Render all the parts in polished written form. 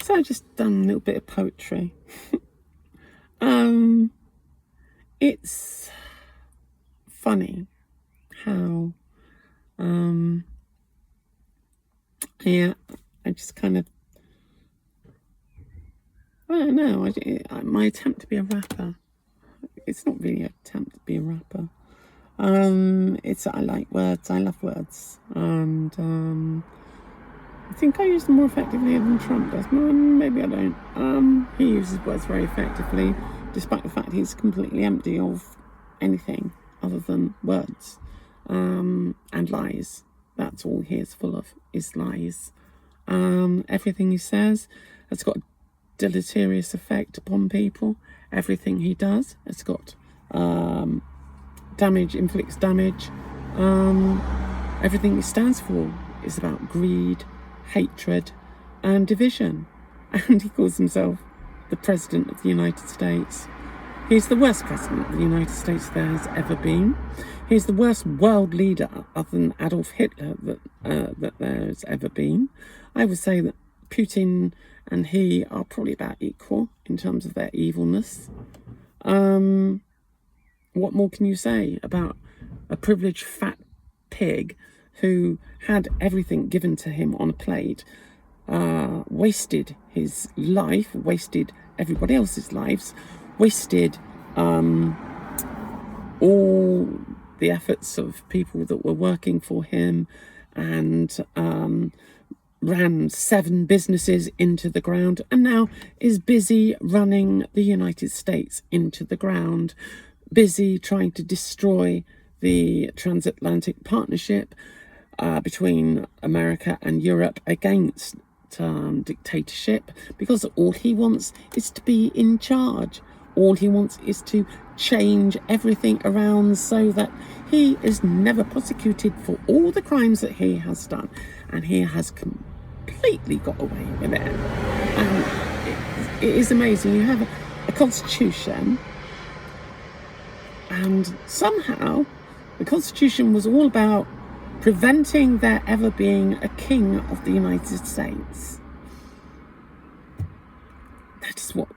So I just done a little bit of poetry. It's funny how, yeah, I just kind of, I don't know, my attempt to be a rapper, it's not really an attempt to be a rapper. I like words, I love words, and I think I use them more effectively than Trump does. Maybe I don't. He uses words very effectively, despite the fact he's completely empty of anything other than words and lies. That's all he is full of, is lies. Everything he says has got a deleterious effect upon people. Everything he does has got damage, inflicts damage. Everything he stands for is about greed, hatred, and division. And he calls himself the President of the United States. He's the worst President of the United States there has ever been. He's the worst world leader other than Adolf Hitler that there's ever been. I would say that Putin and he are probably about equal in terms of their evilness. What more can you say about a privileged fat pig who had everything given to him on a plate, wasted his life, wasted everybody else's lives, wasted all the efforts of people that were working for him, and ran 7 businesses into the ground, and now is busy running the United States into the ground, busy trying to destroy the transatlantic partnership between America and Europe against dictatorship, because all he wants is to be in charge. All he wants is to change everything around so that he is never prosecuted for all the crimes that he has done, and he has completely got away with it. And it is amazing. You have a constitution, and somehow the constitution was all about preventing there ever being a king of the United States. That is what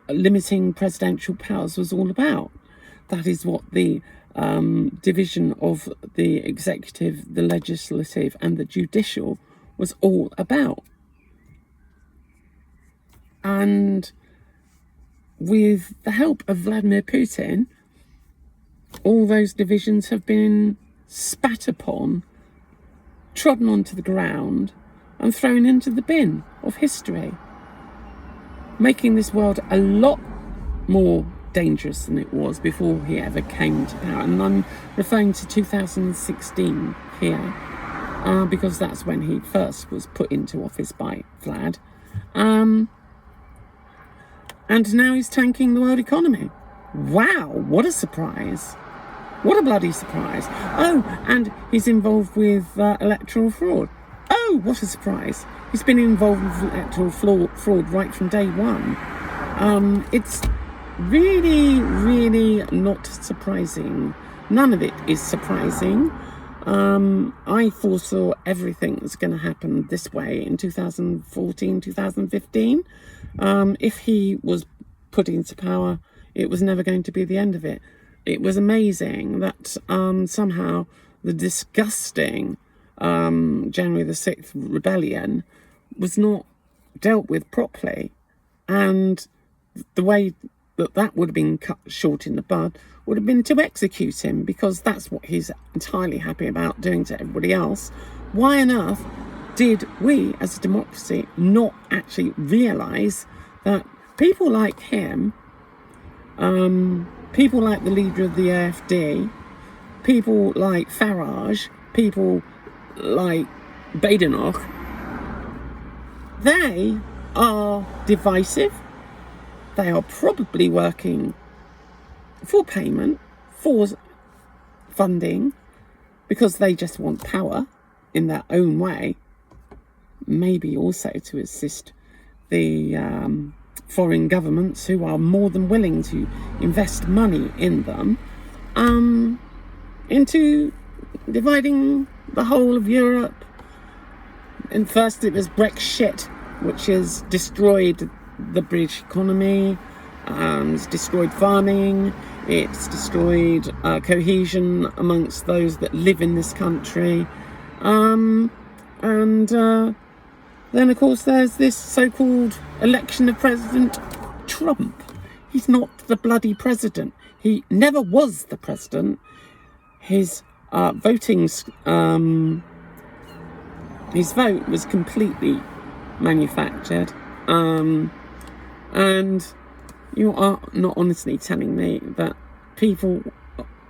limiting presidential powers was all about. That is what the division of the executive, the legislative, and the judicial was all about. And with the help of Vladimir Putin, all those divisions have been spat upon, trodden onto the ground, and thrown into the bin of history, making this world a lot more dangerous than it was before he ever came to power. And I'm referring to 2016 here, because that's when he first was put into office by Vlad. And now he's tanking the world economy. Wow, what a surprise. What a bloody surprise. Oh, and he's involved with electoral fraud. Oh, what a surprise. He's been involved with electoral fraud right from day one. It's really, really not surprising. None of it is surprising. I foresaw everything that's going to happen this way in 2014, 2015. If he was put into power, it was never going to be the end of it. It was amazing that somehow the disgusting January the 6th rebellion was not dealt with properly. And the way that would have been cut short in the bud would have been to execute him, because that's what he's entirely happy about doing to everybody else. Why on earth did we as a democracy not actually realise that people like him, people like the leader of the AfD, people like Farage, people like Badenoch, they are divisive. They are probably working for payment, for funding, because they just want power in their own way. Maybe also to assist the foreign governments who are more than willing to invest money in them, into dividing the whole of Europe. And first it was Brexit, which has destroyed the British economy, it's destroyed farming, it's destroyed cohesion amongst those that live in this country. Then, of course, there's this so-called election of President Trump. He's not the bloody president. He never was the president. His his vote was completely manufactured. And you are not honestly telling me that people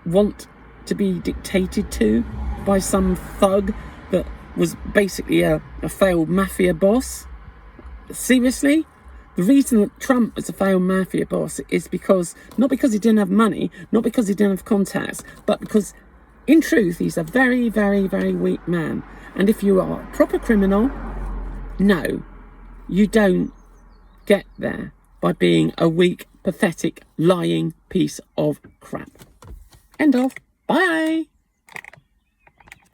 want to be dictated to by some thug that was basically a failed mafia boss? Seriously? The reason that Trump was a failed mafia boss is not because he didn't have money, not because he didn't have contacts, but because, in truth, he's a very, very, very weak man. And if you are a proper criminal, no, you don't get there by being a weak, pathetic, lying piece of crap. End of. Bye.